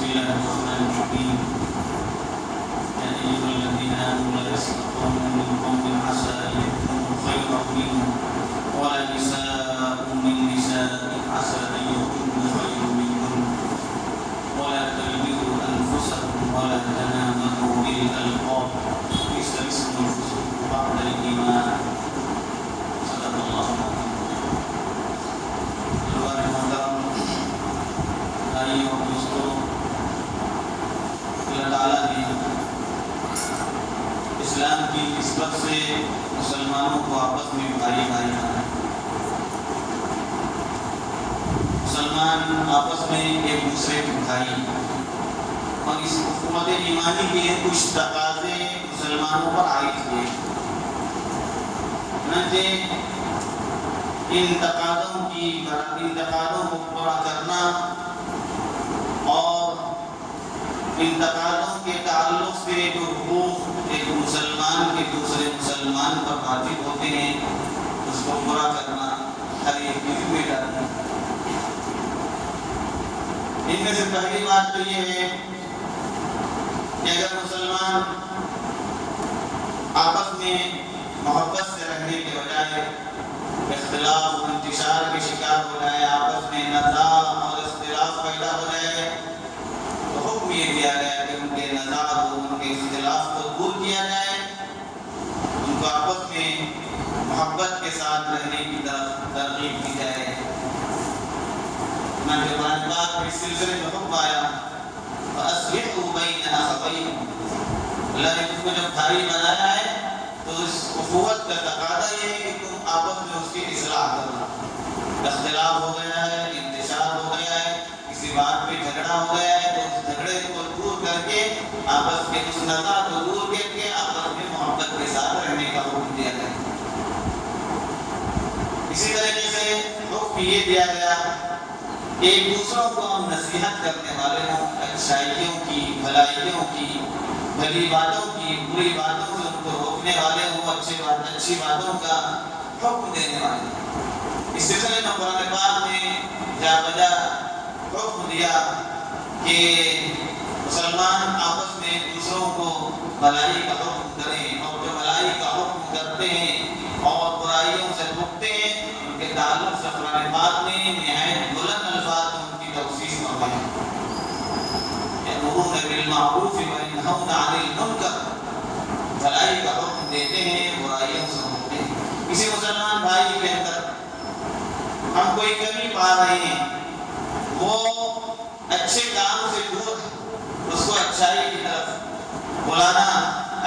الله الرحمن الرحيم يا أيها الذين آمنوا لا يسخر قوم من قوم عسى أن يكونوا خيرا منهم ولا نساء من نساء عسى أن يكون خيرا منهن ولا تلمزوا أنفسكم ولا تنابزوا بالألقاب بئس الاسم الفسوق بعد الإيمان. صدق الله العظيم. اور دوستوں، اللہ تعالیٰ نے اسلام کی نسبت سے مسلمانوں کو آپس میں بھائی بھائی بنایا. مسلمان آپس میں ایک دوسرے کے بھائی، اور اس حکومت ایمانی کے کچھ تقاضے مسلمانوں پر عائد ہوئے. ان تقاضوں کو پورا کرنا اور ان تقاضوں کے تعلق سے جو حقوق ایک مسلمان کے دوسرے مسلمان پر واجب ہوتے ہیں اس کو پورا کرنا ہر ایک کی ذمہ داری ہے. ان میں سے پہلی بات تو یہ ہے کہ اگر مسلمان آپس میں محبت سے رہنے کے بجائے اختلاف و انتشار کے شکار ہو جائے، آپس میں نزاع اور اختلاف پیدا ہو جائے، تو حکم یہ دیا گیا کہ ان کے نزاع کو، ان کے اختلاف کو دور کیا جائے، ان کو آپس میں محبت کے ساتھ رہنے کی طرف ترغیب کی جائے. چنانچہ قرآن پاک میں اس سلسلے میں حکم آیا فَأَصْلِحُوا بَيْنَ أَخَوَيْكُمْ. اللہ نے تم کو جب بھائی بنایا ہے تو اس اخوت کا تقاضا یہ ہے کہ تم آپس میں اس کی اصلاح کرنا. اختلاف ہو گیا ہے، انتشار ہو گیا ہے، کسی بات پہ جھگڑا ہو گیا ہے تو اس جھگڑے کو دور کر کے، آپس کے اس نزاع کو دور کر کے آپس میں محبت کے ساتھ رہنے کا حکم دیا گیا. اسی طریقے سے حکم یہ دیا گیا کہ ایک دوسروں کو ہم نصیحت کرنے والے ہوں، اچھائیوں کی، بھلائیوں کی، بھلی باتوں کی، بری باتوں سے ان کو روکنے والے ہوں، اچھی باتوں کا حکم دینے والے. اس سلسلے میں قرآن پاک نے جا بجا حکم دیا کہ مسلمان آپس میں دوسروں کو بھلائی کا حکم کریں، اور جو بھلائی کا حکم کرتے ہیں اور برائیوں سے روکتے ہیں ان کے تعلق سے قرآن پاک نے نہایت بلند الفاظ میں ان کی توصیف فرمائی. یأمرون بالمعروف وینہون عن المنکر، بھلائی کا حکم دیتے ہیں، برائیوں سے روکتے ہیں. کسی مسلمان بھائی کے اندر ہم کوئی کمی پا رہے ہیں، وہ اچھے کام سے دور ہے، اس کو اچھائی کی طرف بلانا،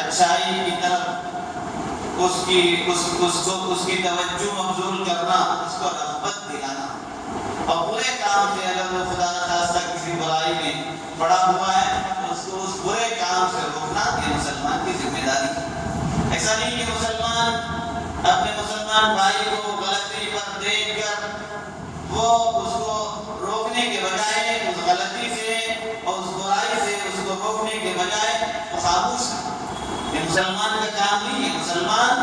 اچھائی کی طرف اس کی توجہ مبذول کرنا، اس کو رغبت دلانا. اور برے کام سے اگر وہ خدا نخواستہ کسی برائی میں پڑا ہوا ہے تو اس کو اس برے کام سے روکنا یہ مسلمان کی ذمہ داری ہے. ایسا نہیں کہ مسلمان اپنے مسلمان بھائی کو غلطی پر دیکھ کر وہ اس کو روکنے کے بجائے اس غلطی سے اور اس برائی سے اس کو روکنے کے بجائے وہ خاموش ہے. یہ مسلمان کا کام نہیں ہے. مسلمان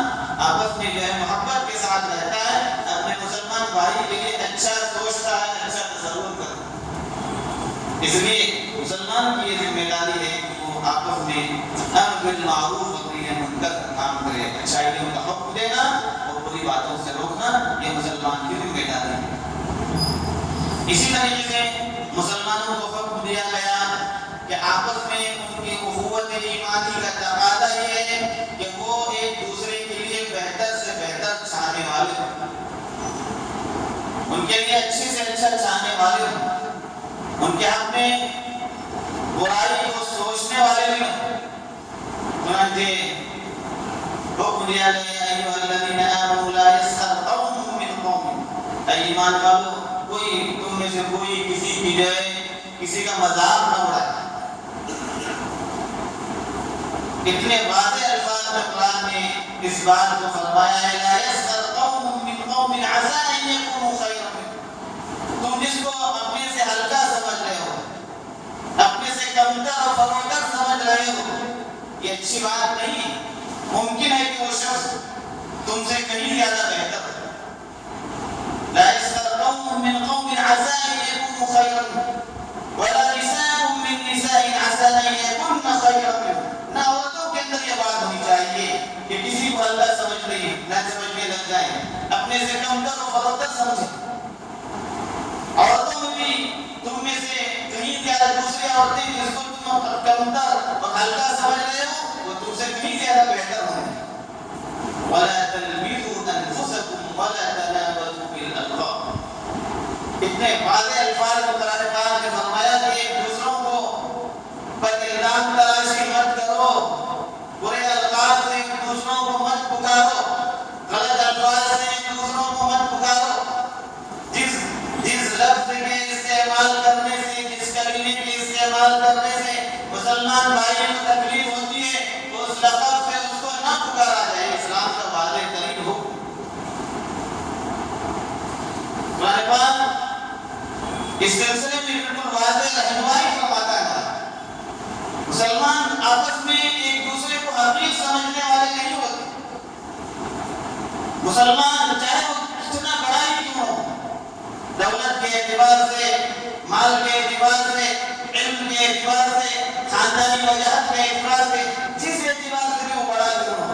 آپس میں جو ہے محبت کے ساتھ رہتا ہے، اپنے مسلمان بھائی کے لیے اچھا سوچتا ہے، اچھا تصور کرتا ہے. اس لیے مسلمان کی یہ ذمہ داری ہے کہ وہ آپس میں امر بالمعروف و نہی عن المنکر کا کام کرے. اچھائیوں کا حکم دینا اور بری باتوں سے روکنا یہ مسلمان کی ذمہ داری ہے. اسی طریقے سے مسلمانوں کو حکم دیا گیا کہ آپس میں ان کی اخوت ایمانی کا تقاضا یہ ہے کہ وہ ایک دوسرے کے لیے بہتر سے بہتر چاہنے والے ہوں، ان کے لیے اچھے سے اچھا چاہنے والے ہوں، ان کے حق میں برائی کو سوچنے والے بھی ہوں. چنانچہ حکم دیا گیا ایھا الذین آمنوا لا یسخر قوم من قوم. اے ایمان والو، کوئی تم میں سے کوئی کسی کی جو ہے کسی کا مذاق نہ اڑائے. اتنے واضح الفاظ میں قرآن نے اس بات کو فرمایا ہے لا یسخر قوم من قوم عسى ان یکونوا خیرا منهم. تم جس کو اپنے سے ہلکا سمجھ رہے ہو، اپنے سے کمتر اور فروتر سمجھ رہے ہو، یہ اچھی بات نہیں ہے. ممکن ہے کہ وہ شخص تم سے کہیں زیادہ بہتر ہے. لا يسخر قوم من قوم عسى ان يكونوا خيرا ولا نساء من سے کمتر و فروتر سمجھے. عورتوں میں بھی تم میں سے کہیں زیادہ دوسری عورتیں جس کو تم کمتر اور ہلکا سمجھ رہے ہو وہ تم سے کہیں زیادہ بہتر ہوں. وَلَا تَلْمِزُوا أَنفُسَكُمْ وَلَا تَنَابَزُوا بِالْأَلْقَابِ. اتنے واضح الفاظ کو قرآن پاک نے فرمایا کہ ایک دوسروں کو پر الزام تراشی مت کرو، برے الفاظ سے ایک دوسروں کو مت پکارو، غلط الفاظ سے ایک دوسروں کو مت پکارو. جس لفظ کے استعمال کرنے سے، جس کلمے کے استعمال کرنے سے مسلمان بھائی کو تکلیف ہوتی ہے تو اس لفظ سے اس کو نہ پکارا جائے. اسلام کا واضح ترین حکم. قرآن پاک اس سلسلے میں بالکل واضح رہنمائی فرماتا ہے. مسلمان آپس میں ایک دوسرے کو حقیق سمجھنے والے نہیں ہوتے. مسلمان چاہے وہ کتنا بڑا ہی کیوں ہو، دولت کے اعتبار سے، مال کے اعتبار سے، علم کے اعتبار سے، خاندانی وجاہت کے اعتبار سے، جس اعتبار سے بھی وہ بڑا کیوں ہو،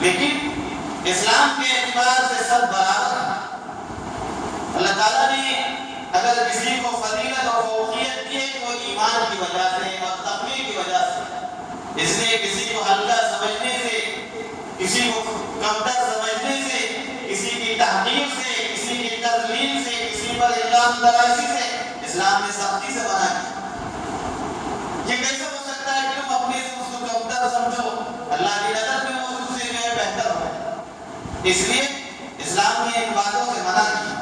لیکن اسلام کے اعتبار سے سب برابر ہیں. اللہ تعالیٰ نے اگر کسی کو فضیلت اور فوقیت دی تو ایمان کی وجہ سے اور تقوی کی وجہ سے. اس لیے کسی کو ہلکا سمجھنے سے، کسی کو کمتر سمجھنے سے، کسی کی تحقیر سے، کسی کی تذلیل سے، کسی پر الزام تراشی سے اسلام نے سختی سے منع کیا. یہ کیسے ہو سکتا ہے کہ تم اپنے سے اس کو کمتر سمجھو، اللہ کی نظر میں وہ تم سے بہتر ہو. اس لیے اسلام نے ان باتوں سے منع کی.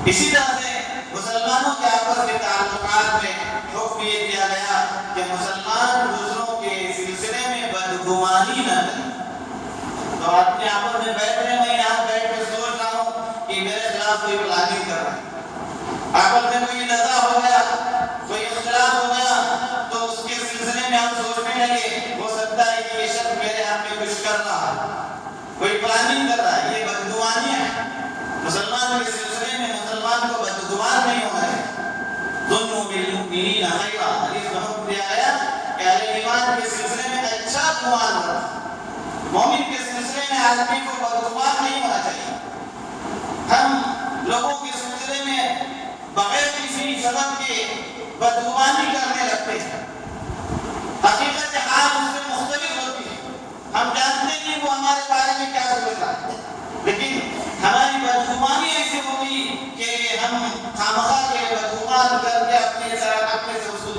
اسی طرح سے مسلمانوں کے آپس کے تعلقات میں حکم یہ دیا گیا کہ مسلمان دوسروں کے سلسلے میں بدگمانی نہ کریں. تو اپنے آپس میں بیٹھ رہے ہیں، میں یہاں بیٹھ کے سوچ رہا ہوں کہ میرے خلاف کوئی پلاننگ کر رہا ہے، آپس میں کوئی نزاع ہو گیا، کوئی اختلاف ہو گیا تو اس کے سلسلے میں ہم سوچنے لگے ہو سکتا ہے کہ یہ شخص میرے ہاتھ میں کچھ کر رہا ہے، کوئی پلاننگ کر رہا ہے. یہ بدگمانی ہے. مسلمان کے سلسلے میں مسلمان کو بدگمان نہیں ہونا ہے. ظنوا بالمؤمنین خیرا. حدیث میں حکم دیا گیا کہ اہل ایمان کے سلسلے میں اچھا گمان کرو. مومن کے سلسلے میں آدمی کو بدگمان نہیں ہونا چاہیے. ہم لوگوں کے سلسلے میں بغیر کسی سبب کے بدگمانی کرنے لگتے ہیں. حقیقت حال اس سے مختلف ہوتی ہے. ہم جانتے نہیں وہ ہمارے بارے میں کیا سوچ رہا ہے، لیکن ہماری بدگمانی ایسی ہوگی کہ ہم خامخواہ کے بدگمان کر کے اپنے سے اس کو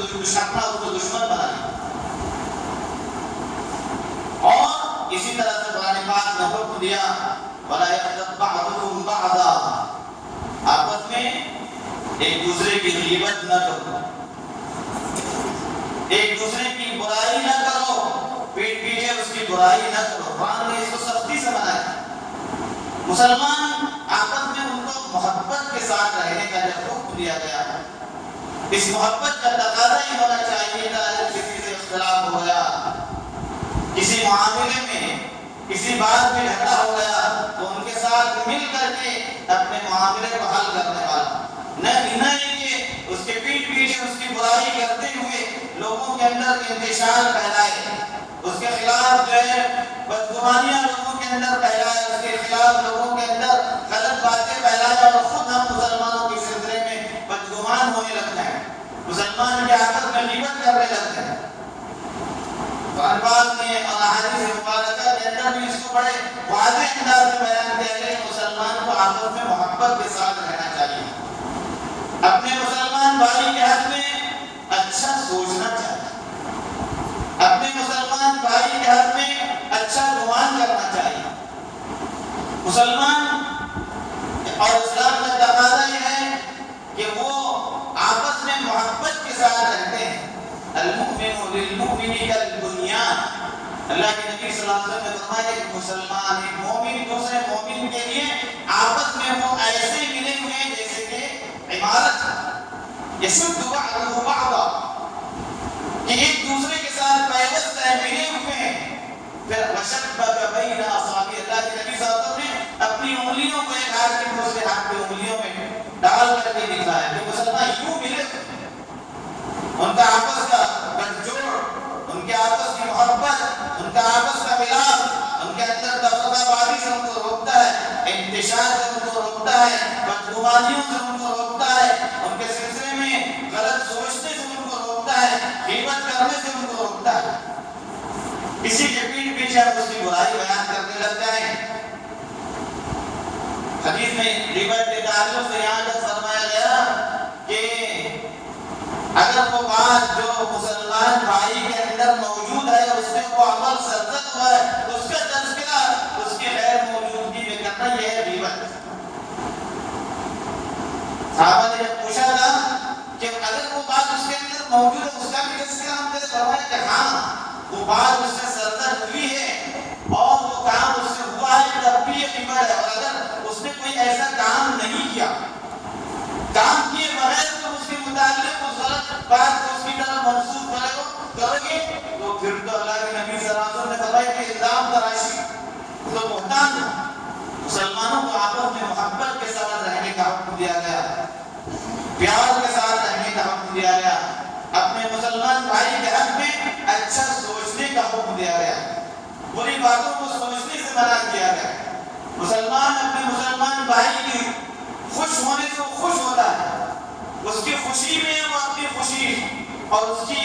دشمن بنا لیں. اور اسی طرح سے قرآن پاک نے حکم دیا وَلَا يَغْتَبْ بَعْضُكُمْ بَعْضًا. آپس میں ایک دوسرے کی غیبت نہ کرو، ایک دوسرے کی برائی نہ کرو، پیٹ پیچھے اس کی برائی نہ کرو. قرآن نے اس کو سختی سے منع کیا. مسلمان آپس میں ان کو محبت کے ساتھ رہنے کا جب حکم دیا گیا ہے، اس محبت کا تقاضا ہی ہونا چاہیے تھا. کسی سے اختلاف ہو گیا، کسی معاملے میں کسی بات میں جھگڑا ہو گیا تو ان کے ساتھ مل کر کے اپنے معاملے کو حل کرنے والا، نہ کہ اس کے پیٹ پیچھے اس کی برائی کرتے ہوئے لوگوں کے اندر انتشار پھیلائے، اس کے خلاف جو ہے بدگمانیاں لوگوں کے اندر پھیلائے، اس کے خلاف لوگوں کے اندر غلط باتیں پھیلائے اور خود ہم مسلمانوں کے سلسلے میں بدگمان ہونے لگتے ہیں، مسلمان کے آپس میں غیبت کرنے لگتے ہیں. قرآن نے اور احادیث مبارکہ کے اندر بھی اس کو بڑے واضح انداز میں بیان کیا ہے کہ مسلمان کو آپس میں محبت کے ساتھ رہنا چاہیے. اپنے مسلمان بھائی کے حق میں اچھا سوچنا چاہیے، اپنے مسلمان بھائی کے حق میں اچھا گمان کرنا چاہیے. مسلمان اور اسلام کا تقاضا یہ ہے کہ وہ آپس میں محبت کے ساتھ رہتے ہیں. المؤمن للمؤمن کالبنیان. اللہ کے نبی صلی اللہ علیہ وسلم نے فرمایا کہ مسلمان ایک مومن دوسرے مومن کے لیے آپس میں وہ ایسے ملے ہوئے ہیں جیسے کہ عمارت یشد بعضہ بعضا، کہ ایک دوسرے کے ساتھ پیوست ہے، ملے ہوئے ہیں. پھر وشبک بین اصابع. اللہ کے نبی صلی اللہ علیہ وسلم نے اپنی انگلیوں کو ایک ہاتھ کے دوسرے ہاتھ کی انگلیوں میں ڈال کر کے دکھایا کہ مسلمان یوں ملے ہوئے ہیں. ان کا آپس کا گٹھ جوڑ، ان کے آپس کی محبت، ان کا آپس کا ملاپ، ان کے اندر دغدغہ بازی سے ان کو روکتا ہے. انتشار سے ان کو روکتا ہے، بدگمانیوں سے ان کو روکتا ہے، ان کے سلسلے میں غلط سوچنے سے ان کو روکتا ہے، غیبت کرنے سے ان کو روکتا ہے۔ کسی کے پیٹھ پیچھے ہم اس کی برائی بیان کرنے لگ جائیں۔ حدیث میں غیبت کے تعلق سے یہاں تک فرمایا گیا کہ اگر وہ بات جو مسلمان بھائی کے اندر موجود ہے اس میں وہ عمل سرزد ہوا ہے، اس کا تذکرہ اس کی غیر موجودگی میں کرنا، یہ ہے غیبت۔ صحابہ نے جب پوچھا تھا کہ اگر وہ بات اس کے اندر موجود ہے اس کا بھی تذکرہ، ہم نے فرمایا کہ ہاں وہ بات اس سے سرزد ہوئی ہے اور وہ کام اس سے ہوا ہے، تب بھی یہ غیبت ہے۔ اور اگر اس نے کوئی ایسا کام نہیں کیا، کام کیے بغیر تو اس کے متعلق اس غلط بات کو اس کی طرف منسوخ کرو گے تو پھر تو اللہ کے نبی صلی اللہ علیہ وسلم نے فرمایا کہ الزام تراشی تو بہتان ہے۔ مسلمانوں کو آپس میں محبت کے ساتھ رہنے کا حکم دیا گیا، پیار کے ساتھ رہنے کا حکم دیا گیا، اپنے مسلمان بھائی کے حق میں اچھا سوچنے کا حکم دیا گیا، بری باتوں کو سوچنے سے منع کیا گیا۔ مسلمان اپنے مسلمان بھائی کی خوش ہونے سے وہ خوش ہوتا ہے، اس کی خوشی میں وہ اپنی خوشی اور اس کی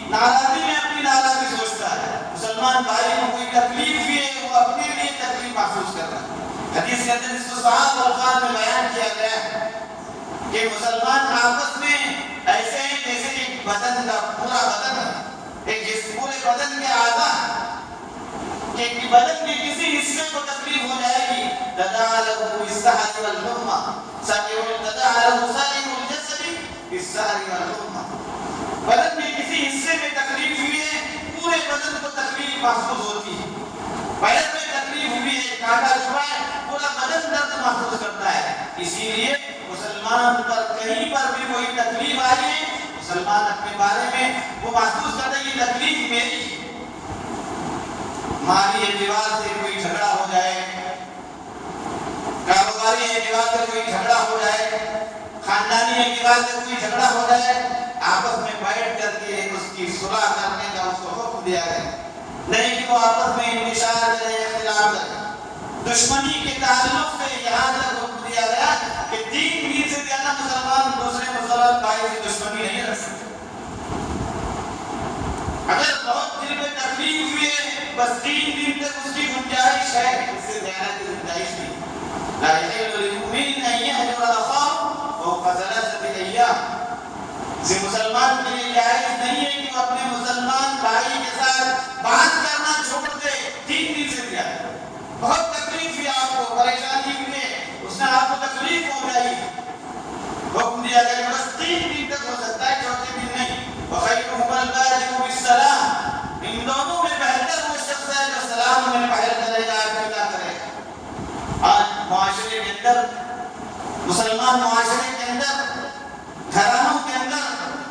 ناراضی میں اپنی ناراضی سوچتا ہے۔ مسلمان بھائی کو کوئی تکلیف ہوئی ہے وہ اپنے لیے تکلیف محسوس کرتا ہے۔ حدیث کے اندر اس کو صاف الفاظ میں بیان کیا گیا ہے کہ مسلمان آپس میں ایسے ہیں جیسے ایک بدن کا پورا بدن ہے، ایک پورے بدن کے اعضاء کہ بدن کے کسی حصے کو تکلیف ہو جائے گی تداعى له بالسهر والحمى تداعى له سائر الجسد بالسهر والحمى۔ بدن کے کسی حصے میں تکلیف ہوئی ہے پورے بدن کو تکلیف محسوس ہوتی ہے، پیر میں تکلیف ہوئی ہے کانٹا چھپا ہے پورا بدن درد محسوس کرتا ہے۔ اسی لیے مسلمان پر کہیں پر بھی کوئی تکلیف آئی ہے مسلمان اپنے بارے میں وہ محسوس کرتا ہے یہ تکلیف میری ہے۔ مالی اعتبار سے کوئی جھگڑا ہو جائے، کاروباری اعتبار سے کوئی جھگڑا ہو جائے، خاندانی اعتبار سے کوئی جھگڑا ہو جائے، آپس میں بیٹھ کر کے اس کی صلح کرنے کا اس کو حکم دیا گیا، نہیں کہ وہ آپس میں انتشار کرے، اختلاف کرے۔ دشمنی کے تعلق سے یہاں تک حکم دیا گیا کہ 3 دن سے زیادہ مسلمان دوسرے مسلمان بھائی سے دشمنی نہیں رکھ سکتے۔ اگر بہت دل میں تکلیف ہوئی ہے بس 3 دن تک اس کی گنجائش ہے، اس سے زیادہ کی گنجائش نہیں۔ لا يحل للمؤمن ان يهجر اخاه فوق 3 ايام۔ اسے مسلمان کے لیے جائز نہیں ہے کہ وہ اپنے مسلمان بھائی کے ساتھ بات کرنا چھوڑ دے 3 دن سے زیادہ۔ بہت تکلیف ہوئی آپ کو، پریشانی ہوئی ہے، اس نے آپ کو تکلیف پہنچائی، حکم دیا گیا کہ بس 3 دن تک ہو سکتا ہے، 4تھے دن نہیں۔ وخيرهم البادئ بالسلام، ان دونوں میں بہتر وہ شخص ہے جو سلام میں پہل کرے گا، ابتدا کرے گا۔ آج معاشرے کے اندر، مسلمان معاشرے کے اندر، گھرانوں کے اندر،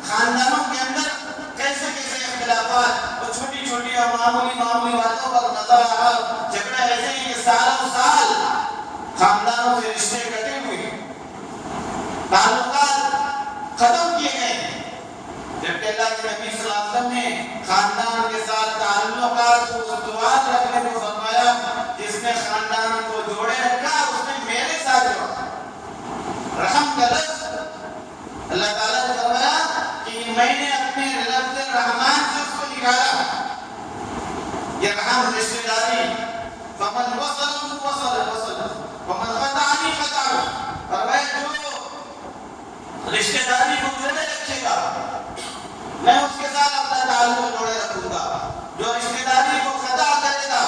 خاندانوں کے اندر کیسے کیسے اختلافات اور چھوٹی چھوٹی اور معمولی باتوں پر نظر آ رہا، جھگڑے ایسے ہیں کہ سالوں سال خاندانوں سے رشتے کٹے ہوئے، تعلقات ختم کیے گئے، جبکہ اللہ کے نبی صلی اللہ علیہ وسلم نے خاندان کے ساتھ تعلقات کو استوار رکھنے کو فرمایا، جس نے خاندان کو جوڑے رکھا اس نے میرے ساتھ جوڑا۔ رحم کا لفظ اللہ تعالیٰ نے فرمایا کہ میں نے اپنے لفظ رحمان سے اس کو نکالا۔ یہ رحم رشتہ داری، فمن وصل وصل ومن قطعني قطع، فرمایا جو رشتہ داری کو جوڑے رکھے گا میں اس کے ساتھ اپنا تعلق جوڑے رکھوں گا، جو رشتہ داری کو قطع کرے گا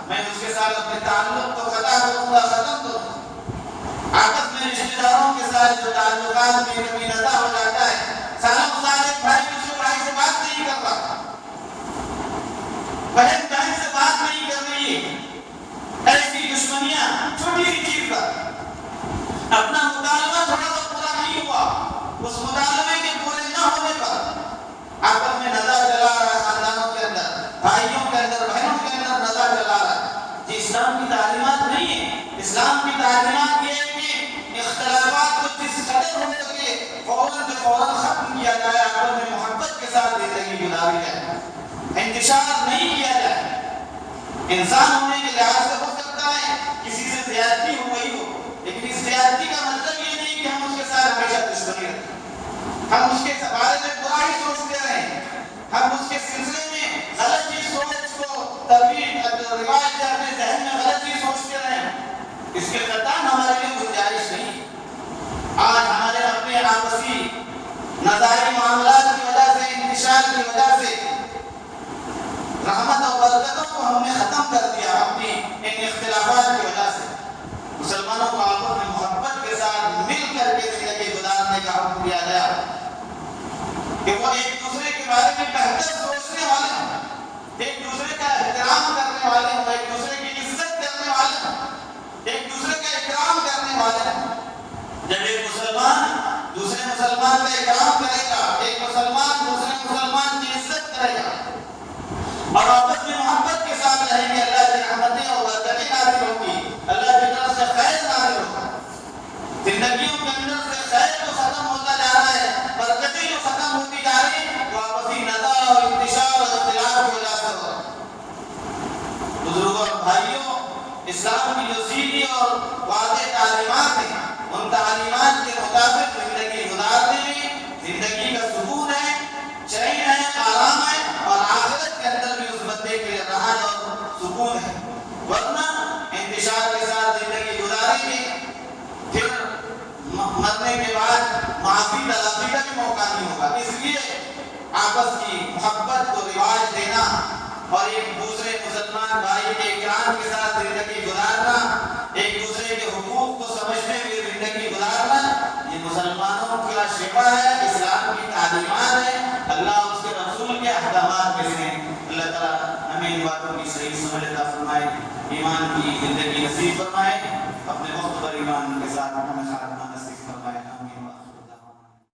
میں اس کے ساتھ اپنے تعلق کو قطع کروں گا، ختم کروں گا۔ آپس میں رشتہ داروں کے ساتھ جو تعلقات میں کمی نظر ہو جاتا ہے، سالوں سال ایک بھائی دوسرے بھائی سے بات نہیں کر رہا، بہن بہن سے بات نہیں کر رہی، ایسی دشمنیاں چھوٹی سی چیز پر اپنا مطالبہ تھوڑا سا پورا نہیں ہوا، اس مطالبے کے پورے نہ ہونے پر آپس میں نظر جلا رہا ہے، خاندانوں کے اندر، بھائیوں کے اندر، بہنوں کے اندر نظر جلا رہا ہے۔ یہ اسلام کی تعلیمات نہیں ہے۔ اسلام کی تعلیمات یہ ہے کہ اختلافات کو جس قدر ہو سکے فوراً ختم کیا جائے، آپس میں محبت کے ساتھ زندگی گزاری جائے، انتشار نہیں کیا جائے۔ انسان ہونے کے لحاظ سے ہو سکتا ہے کسی سے زیادتی ہو گئی ہو، اس زیادتی کا مطلب یہ نہیں کہ ہم اس کے ساتھ ہمیشہ دشمنی رکھیں، ہم اس کے بارے میں برا ہی سوچتے رہیں، ہم اس کے سلسلے میں غلط چیز سوچ کو ترویج رواج یا اپنے ذہن میں غلط چیز سوچتے رہیں، اس کے قطعاً ہمارے لیے گنجائش نہیں۔ آج ہمارے اپنے آپسی نظاری معاملات کی وجہ سے، انتشار کی وجہ سے رحمت اور برکتوں کو ہم نے ختم کر دیا اپنی ان اختلافات کی وجہ سے۔ مسلمانوں کو آپس میں محبت کے ساتھ مل کر کے زندگی گزارنے کا حکم دیا گیا کہ وہ ایک دوسرے کے بارے میں بہتر سوچنے والے ہوں، ایک دوسرے کا احترام کرنے والے ہوں، ایک دوسرے کی عزت کرنے والے ہوں، ایک دوسرے کا اکرام کرنے والے ہوں۔ جب ایک مسلمان دوسرے مسلمان کا اکرام کرے گا، ایک مسلمان دوسرے مسلمان کی عزت کرے گا اور آپس میں محبت کے ساتھ رہیں گے، اللہ کی رحمتیں اور برکتیں نازل ہوں گی، اللہ کی طرف سے خیر نازل ہوگا۔ زندگیوں کے اندر سے خیر جو ختم ہوتا جا رہا ہے، برکتیں جو ختم ہوتی جا رہی ہیں، وہ آپسی نزاع اور انتشار اور اختلاف کی وجہ سے ہو رہا ہے۔ بزرگوں اور بھائیوں، اسلام کی جو سیدھی اور واضح تعلیمات ہیں، ان تعلیمات کے مطابق زندگی گزارنے میں زندگی کا سکون ہے، چین ہے، آرام ہے اور آخرت کے اندر بھی اس بندے کے لیے راحت اور سکون ہے۔ ورنہ انتشار کے ساتھ زندگی گزاریں گے، پھر مرنے کے بعد معافی تلافی کا بھی موقع نہیں ہوگا۔ اس لیے آپس کی محبت کو رواج دینا اور ایک دوسرے مسلمان بھائی کے اکرام کے ساتھ زندگی گزارنا، ایک دوسرے کے حقوق کو سمجھتے ہوئے زندگی گزارنا، یہ مسلمانوں کا شفا ہے، اسلام کی تعلیمات ہے، اللہ اور اس کے رسول کے احکامات میں سے۔ اللہ تعالیٰ ہمیں ان باتوں کی صحیح سمجھ عطا فرمائے، ایمان کی زندگی نصیب فرمائے، اپنے وقت پر ایمان کے ساتھ ہمیں